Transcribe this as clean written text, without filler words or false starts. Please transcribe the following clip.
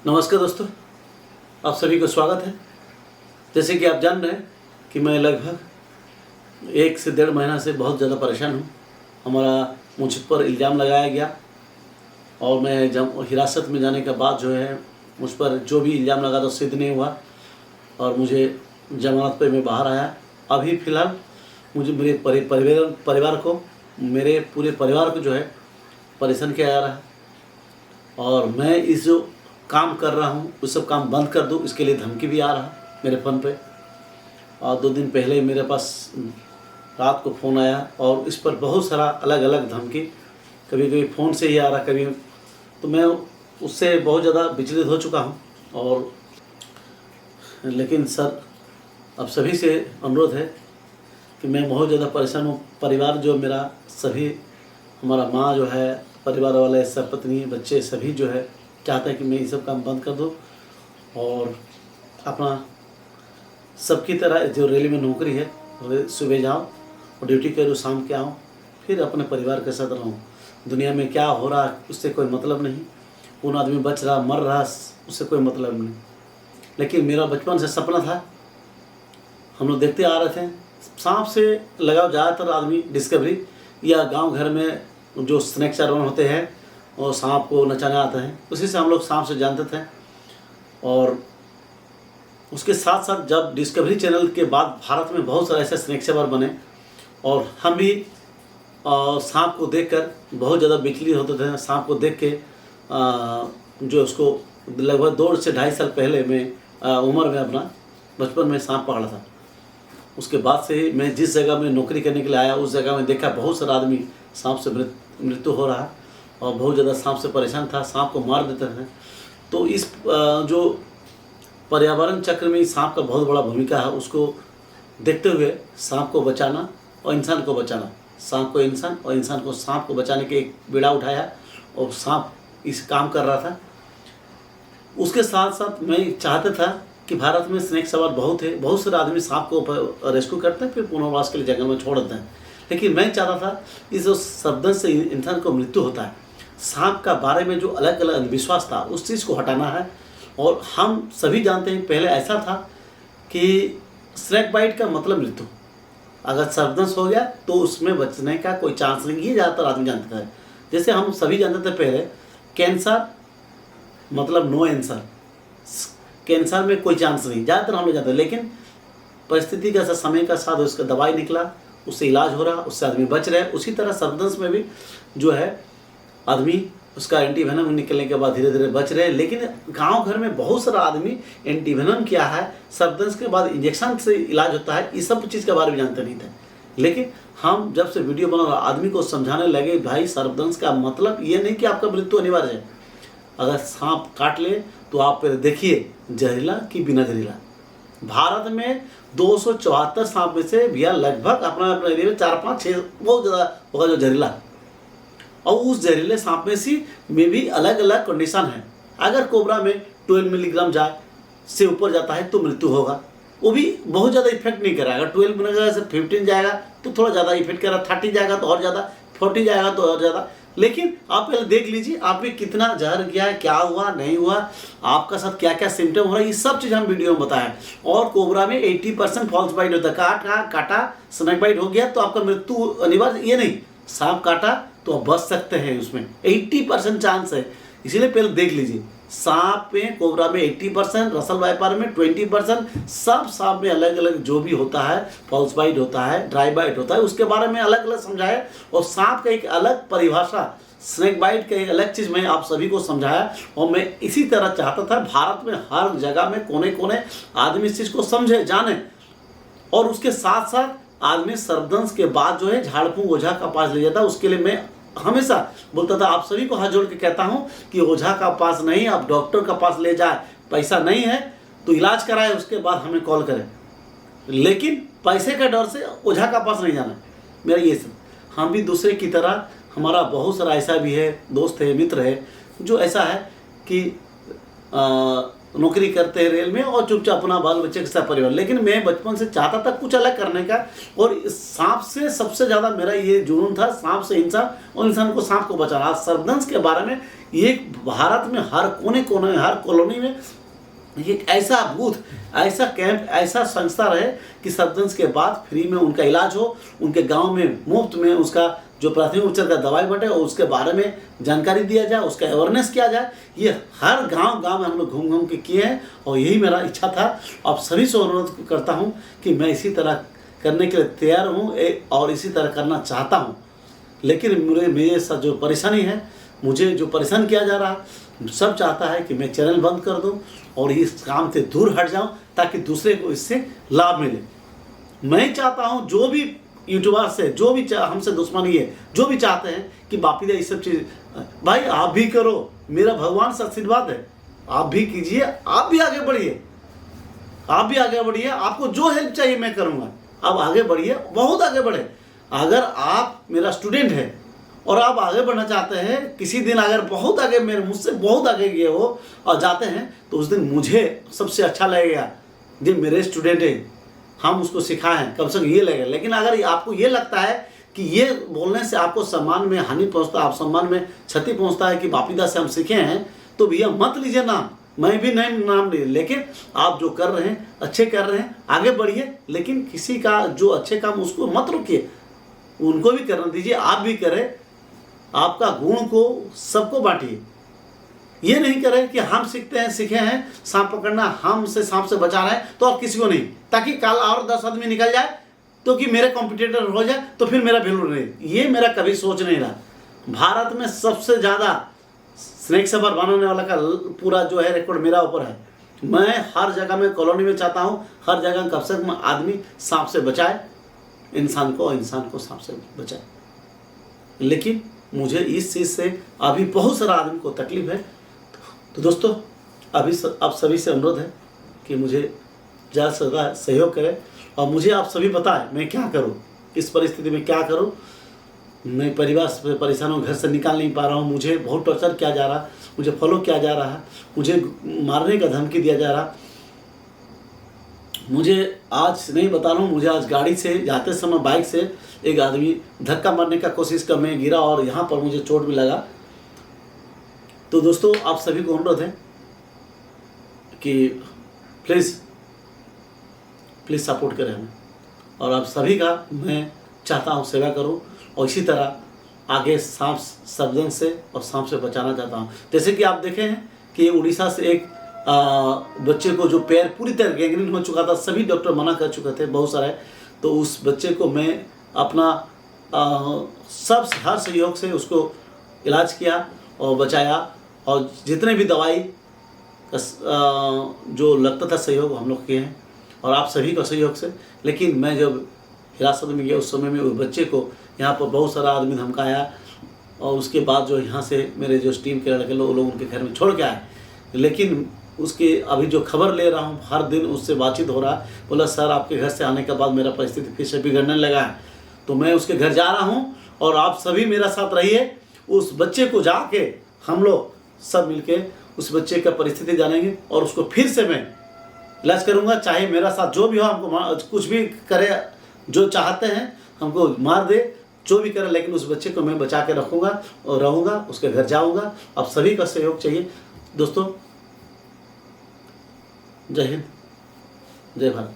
नमस्कार दोस्तों, आप सभी को स्वागत है। जैसे कि आप जान रहे हैं कि मैं लगभग 1 से 1.5 महीना से बहुत ज़्यादा परेशान हूँ। हमारा मुझ पर इल्ज़ाम लगाया गया और मैं जब हिरासत में जाने के बाद जो है मुझ पर जो भी इल्ज़ाम लगा तो सिद्ध नहीं हुआ और मुझे जमानत पे मैं बाहर आया। अभी फ़िलहाल मुझे मेरे मेरे पूरे परिवार को जो है परेशान किया जा रहा है और मैं इस जो काम कर रहा हूँ उस सब काम बंद कर दूँ, इसके लिए धमकी भी आ रहा है मेरे फ़ोन पे। और 2 दिन पहले मेरे पास रात को फ़ोन आया और इस पर बहुत सारा अलग अलग धमकी, कभी कभी फ़ोन से ही आ रहा, कभी तो मैं उससे बहुत ज़्यादा विचलित हो चुका हूँ। और लेकिन सर, अब सभी से अनुरोध है कि मैं बहुत ज़्यादा परेशान हूँ। परिवार जो मेरा सभी, हमारा माँ जो है, परिवार वाले सब, पत्नी, बच्चे सभी जो है चाहते हैं कि मैं ये सब काम बंद कर दूँ और अपना सबकी तरह जो रेलवे में नौकरी है सुबह जाऊँ और ड्यूटी करूँ, शाम के आऊँ, फिर अपने परिवार के साथ रहूँ। दुनिया में क्या हो रहा उससे कोई मतलब नहीं, कौन आदमी बच रहा मर रहा उससे कोई मतलब नहीं। लेकिन मेरा बचपन से सपना था, हम लोग देखते आ रहे थे, सांप से लगाव ज़्यादातर आदमी डिस्कवरी या गांव घर में जो स्नेक चार्मर होते हैं और सांप को नचाने आते हैं, उसी से हम लोग सांप से जानते थे। और उसके साथ साथ जब डिस्कवरी चैनल के बाद भारत में बहुत सारे ऐसे स्नेक चार्मर बने और हम भी सांप को देखकर बहुत ज़्यादा विचलित होते थे। सांप को देख के जो उसको लगभग 2 से 2.5 साल पहले मैं उम्र में अपना बचपन में सांप पकड़ा था। उसके बाद से ही मैं जिस जगह में नौकरी करने के लिए आया उस जगह में देखा बहुत सारा आदमी सांप से मृत्यु हो रहा है और बहुत ज़्यादा सांप से परेशान था, सांप को मार देते थे। तो इस जो पर्यावरण चक्र में सांप का बहुत बड़ा भूमिका है, उसको देखते हुए सांप को बचाना और इंसान को बचाना, सांप को इंसान और इंसान को सांप को बचाने के एक बीड़ा उठाया और सांप इस काम कर रहा था। उसके साथ साथ मैं चाहता था कि भारत में स्नेक सवार बहुत है, बहुत सारे आदमी सांप को रेस्क्यू करते हैं फिर पुनर्वास के लिए जंगल में छोड़ देते हैं। लेकिन मैं चाहता था इस जो शब्द से इंसान को मृत्यु होता है, सांप का बारे में जो अलग अलग अंधविश्वास था उस चीज़ को हटाना है। और हम सभी जानते हैं पहले ऐसा था कि स्नेक बाइट का मतलब मृत्यु, अगर सर्पदंश हो गया तो उसमें बचने का कोई चांस नहीं, ये ज़्यादातर आदमी जानते थे। जैसे हम सभी जानते थे पहले कैंसर मतलब नो आंसर, कैंसर में कोई चांस नहीं, ज़्यादातर हम लोग जानते हैं। लेकिन परिस्थिति का समय का साथ उसका दवाई निकला, उससे इलाज हो रहा, उससे आदमी बच रहे। उसी तरह सर्पदंश में भी जो है आदमी उसका एंटीवेनम निकलने के बाद धीरे धीरे बच रहे। लेकिन गांव घर में बहुत सारा आदमी एंटीवेनम क्या है, सर्पदंश के बाद इंजेक्शन से इलाज होता है, इस सब चीज़ के बारे में जानते नहीं थे। लेकिन हम जब से वीडियो बना आदमी को समझाने लगे, भाई सर्पदंश का मतलब ये नहीं कि आपका मृत्यु अनिवार्य है। अगर सांप काट ले तो आप पहले देखिए जहरीला कि बिना जहरीला। भारत में 274 सांप में से भैया लगभग अपना एरिया में 4, 5, 6 बहुत ज़्यादा होगा जो जहरीला, और उस जहरीले सांप में भी अलग अलग कंडीशन है। अगर कोबरा में 12 मिलीग्राम से ऊपर जाता है तो मृत्यु होगा, वो भी बहुत ज़्यादा इफेक्ट नहीं करेगा। अगर 12 मिलीग्राम से 15 जाएगा तो थोड़ा ज़्यादा इफेक्ट करेगा, 30 जाएगा तो और ज़्यादा, 40 जाएगा तो और ज़्यादा। लेकिन आप पहले देख लीजिए आप भी कितना जहर गया है, क्या हुआ नहीं हुआ, आपका साथ क्या क्या सिम्टम हो रहा है, ये सब चीज़ हम वीडियो में बताएं। और कोबरा में 80% फॉल्स बाइट होता है। काटा स्नेक बाइट हो गया तो आपका मृत्यु अनिवार्य ये नहीं, सांप काटा तो आप बच सकते हैं, उसमें 80% चांस है। इसीलिए पहले देख लीजिए, सांप में कोबरा में 80%, रसल वाइपर में 20%, सब सांप में अलग अलग जो भी होता है, फॉल्स बाइट होता है, ड्राई बाइट होता है, उसके बारे में अलग अलग समझाया। और सांप का एक अलग परिभाषा, स्नेक बाइट का एक अलग चीज़ मैं आप सभी को समझाया। और मैं इसी तरह चाहता था भारत में हर जगह में कोने कोने आदमी इस चीज़ को समझे, जाने। और उसके साथ साथ आदमी सर्पदंश के बाद जो है झाड़ फूंक ओझा का पास ले जाता है। उसके लिए मैं हमेशा बोलता था, आप सभी को हाथ जोड़ के कहता हूँ कि ओझा का पास नहीं, आप डॉक्टर का पास ले जाए। पैसा नहीं है तो इलाज कराए, उसके बाद हमें कॉल करें, लेकिन पैसे का डर से ओझा का पास नहीं जाना। मेरा ये सब, हम भी दूसरे की तरह, हमारा बहुत सारा ऐसा भी है, दोस्त है, मित्र है, जो ऐसा है कि नौकरी करते हैं रेल में और चुपचाप अपना बाल बच्चे के साथ परिवार। लेकिन मैं बचपन से चाहता था कुछ अलग करने का, और सांप से सबसे ज़्यादा मेरा ये जुनून था, सांप से इंसान और इंसान को सांप को बचाना। आज सर्पदंश के बारे में ये भारत में हर कोने कोने, हर कॉलोनी में एक ऐसा बूथ, ऐसा कैंप, ऐसा संस्था रहे कि सर्जन्स के बाद फ्री में उनका इलाज हो, उनके गांव में मुफ्त में उसका जो प्राथमिक उपचार का दवाई बटे और उसके बारे में जानकारी दिया जाए, उसका अवेयरनेस किया जाए। ये हर गांव में हम लोग घूम घूम के किए हैं और यही मेरा इच्छा था। आप सभी से अनुरोध करता हूँ कि मैं इसी तरह करने के लिए तैयार हूँ और इसी तरह करना चाहता हूँ। लेकिन मेरे साथ जो परेशानी है, मुझे जो परेशान किया जा रहा, सब चाहता है कि मैं चैनल बंद कर दूं और इस काम से दूर हट जाऊं ताकि दूसरे को इससे लाभ मिले। मैं चाहता हूं जो भी यूट्यूबर से, जो भी हमसे दुश्मनी है, जो भी चाहते हैं कि बापी दा ये सब चीज़, भाई आप भी करो, मेरा भगवान से आशीर्वाद है, आप भी कीजिए, आप भी आगे बढ़िए, आप भी आगे बढ़िए। आपको जो हेल्प चाहिए मैं करूँगा, आप आगे बढ़िए, बहुत आगे बढ़े। अगर आप मेरा स्टूडेंट है और आप आगे बढ़ना चाहते हैं, किसी दिन अगर बहुत आगे, मेरे मुझसे बहुत आगे गए हो और जाते हैं, तो उस दिन मुझे सबसे अच्छा लगेगा जो मेरे स्टूडेंट है, हम उसको सिखाएं, कम से कम ये लगेगा। लेकिन अगर आपको ये लगता है कि ये बोलने से आपको सम्मान में हानि पहुंचता, आप सम्मान में क्षति पहुंचता है कि बापीदा से हम सीखे हैं, तो भैया मत लीजिए नाम, मैं भी नहीं नाम लीजिए। लेकिन आप जो कर रहे हैं अच्छे कर रहे हैं, आगे बढ़िए। लेकिन किसी का जो अच्छे काम उसको मत रोकिए, उनको भी करना दीजिए, आप भी करें। आपका गुण को सबको बांटिए। ये नहीं करें कि हम सीखे हैं सांप पकड़ना, हमसे सांप से बचा रहे हैं तो और किसी को नहीं, ताकि कल और 10 आदमी निकल जाए तो कि मेरे कॉम्पिटिटर हो जाए तो फिर मेरा वैल्यू नहीं। ये मेरा कभी सोच नहीं रहा। भारत में सबसे ज़्यादा स्नेक सफर बनाने वाला का पूरा जो है रिकॉर्ड मेरा ऊपर है। मैं हर जगह में, कॉलोनी में चाहता हूँ हर जगह कम से कम आदमी सांप से बचाए, इंसान को सांप से बचाए। लेकिन मुझे इस चीज़ से अभी बहुत सारा आदमी को तकलीफ है। तो दोस्तों अभी आप सभी से अनुरोध है कि मुझे ज़्यादा से ज़्यादा सहयोग करें और मुझे आप सभी बताएं मैं क्या करूं, इस परिस्थिति में क्या करूं। मैं परिवार से परेशान हूँ, घर से निकाल नहीं पा रहा हूँ, मुझे बहुत टॉर्चर किया जा रहा, मुझे फॉलो किया जा रहा है, मुझे मारने का धमकी दिया जा रहा। मुझे आज नहीं बता रहा हूँ, मुझे आज गाड़ी से जाते समय बाइक से एक आदमी धक्का मारने का कोशिश कर, मैं गिरा और यहाँ पर मुझे चोट भी लगा। तो दोस्तों आप सभी को अनुरोध है कि प्लीज़ सपोर्ट करें हमें, और आप सभी का मैं चाहता हूँ सेवा करूँ और इसी तरह आगे सांप सर्जन से और सांप से बचाना चाहता हूँ। जैसे कि आप देखे हैं कि उड़ीसा से एक बच्चे को जो पैर पूरी तरह गैंग्रीन हो चुका था, सभी डॉक्टर मना कर चुके थे बहुत सारे, तो उस बच्चे को मैं अपना सब हर सहयोग से उसको इलाज किया और बचाया, और जितने भी दवाई जो लगता था सहयोग हम लोग किए हैं और आप सभी का सहयोग से। लेकिन मैं जब हिरासत में गया उस समय में उस बच्चे को यहाँ पर बहुत सारा आदमी धमकाया और उसके बाद जो यहाँ से मेरे जो टीम के लड़के लोग उनके घर में छोड़ के आए। लेकिन उसके अभी जो खबर ले रहा हूँ, हर दिन उससे बातचीत हो रहा, बोला सर आपके घर से आने के बाद मेरा परिस्थिति फिर से बिगड़ने लगा है, तो मैं उसके घर जा रहा हूँ और आप सभी मेरा साथ रहिए। उस बच्चे को जाके हम लोग सब मिलके उस बच्चे का परिस्थिति जानेंगे और उसको फिर से मैं इलाज करूँगा, चाहे मेरा साथ जो भी हो, हमको कुछ भी करे, जो चाहते हैं हमको मार दे, जो भी करे, लेकिन उस बच्चे को मैं बचा के रखूँगा और रहूँगा, उसके घर जाऊँगा। आप सभी का सहयोग चाहिए दोस्तों। जय हिंद, जय भारत।